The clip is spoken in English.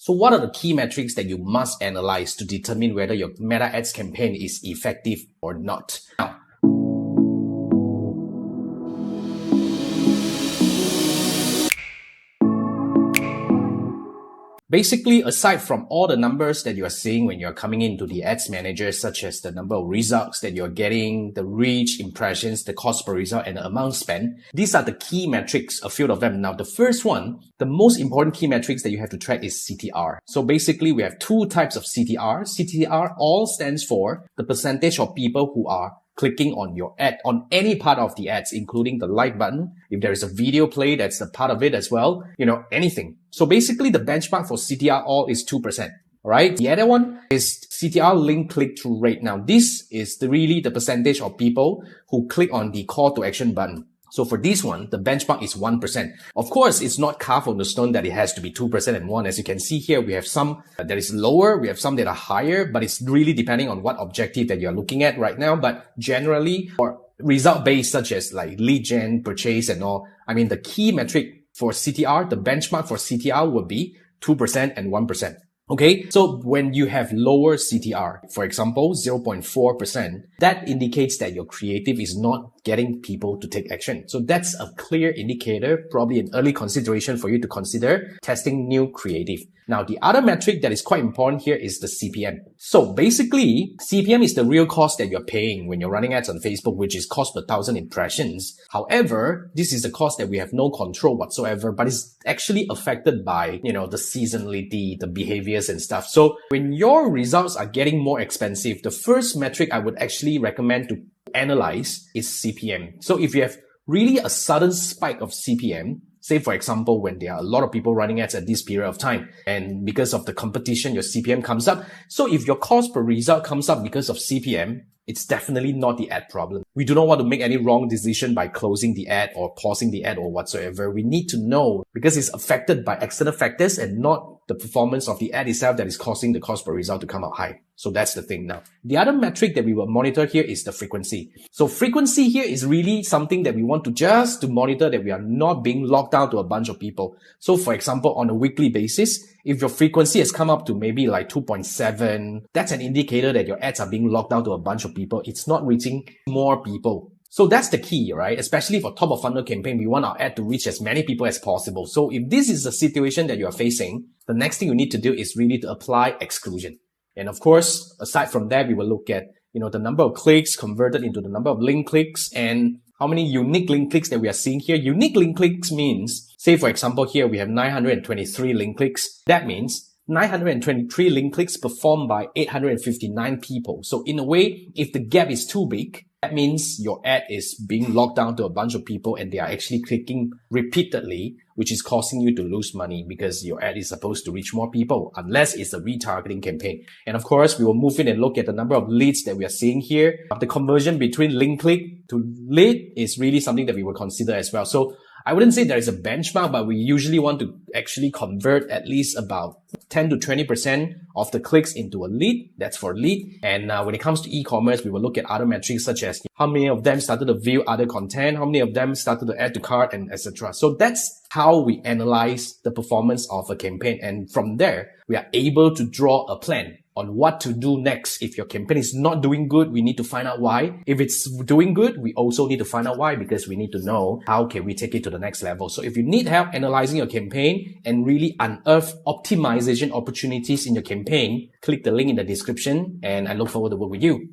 So what are the key metrics that you must analyze to determine whether your Meta Ads campaign is effective or not? Now, basically, aside from all the numbers that you're seeing when you're coming into the ads manager, such as the number of results that you're getting, the reach, impressions, the cost per result, and the amount spent, these are the key metrics, a few of them. Now, the first one, the most important key metrics that you have to track is CTR. So basically, we have two types of CTR. CTR all stands for the percentage of people who are clicking on your ad, on any part of the ads, including the like button. If there is a video play, that's a part of it as well. Anything. So basically the benchmark for CTR all is 2%. All right. The other one is CTR link click-through rate. Now, this is really the percentage of people who click on the call to action button. So for this one, the benchmark is 1%. Of course, it's not carved on the stone that it has to be 2% and 1. As you can see here, we have some that is lower, we have some that are higher, but it's really depending on what objective that you're looking at right now. But generally, for result-based such as like lead gen, purchase and all, the key metric for CTR, the benchmark for CTR would be 2% and 1%. Okay, so when you have lower CTR, for example, 0.4%, that indicates that your creative is not getting people to take action. So that's a clear indicator, probably an early consideration for you to consider testing new creative. Now, the other metric that is quite important here is the CPM. So basically, CPM is the real cost that you're paying when you're running ads on Facebook, which is cost per 1,000 impressions. However, this is a cost that we have no control whatsoever, but it's actually affected by, the seasonality, the behaviors and stuff. So when your results are getting more expensive, the first metric I would actually recommend to analyze is CPM. So if you have really a sudden spike of CPM, say for example, when there are a lot of people running ads at this period of time, and because of the competition, your CPM comes up. So if your cost per result comes up because of CPM, it's definitely not the ad problem. We do not want to make any wrong decision by closing the ad or pausing the ad or whatsoever. We need to know because it's affected by external factors and not the performance of the ad itself that is causing the cost per result to come out high. So that's the thing now. The other metric that we will monitor here is the frequency. So frequency here is really something that we want to monitor that we are not being locked down to a bunch of people. So for example, on a weekly basis, if your frequency has come up to maybe like 2.7, that's an indicator that your ads are being locked down to a bunch of people. It's not reaching more people. So that's the key, right? Especially for top of funnel campaign, we want our ad to reach as many people as possible. So if this is a situation that you are facing, the next thing you need to do is really to apply exclusion. And of course, aside from that, we will look at, the number of clicks converted into the number of link clicks and how many unique link clicks that we are seeing here. Unique link clicks means, say for example, here we have 923 link clicks. That means 923 link clicks performed by 859 people. So in a way, if the gap is too big, that means your ad is being locked down to a bunch of people and they are actually clicking repeatedly, which is causing you to lose money because your ad is supposed to reach more people unless it's a retargeting campaign. And of course, we will move in and look at the number of leads that we are seeing here. The conversion between link click to lead is really something that we will consider as well. So I wouldn't say there is a benchmark, but we usually want to actually convert at least about 10 to 20% of the clicks into a lead. That's for lead. And when it comes to e-commerce, we will look at other metrics such as how many of them started to view other content, how many of them started to add to cart, and etc. So that's how we analyze the performance of a campaign. And from there, we are able to draw a plan on what to do next. If your campaign is not doing good, we need to find out why. If it's doing good, we also need to find out why because we need to know how can we take it to the next level. So if you need help analyzing your campaign and really unearth optimization opportunities in your campaign, click the link in the description and I look forward to work with you.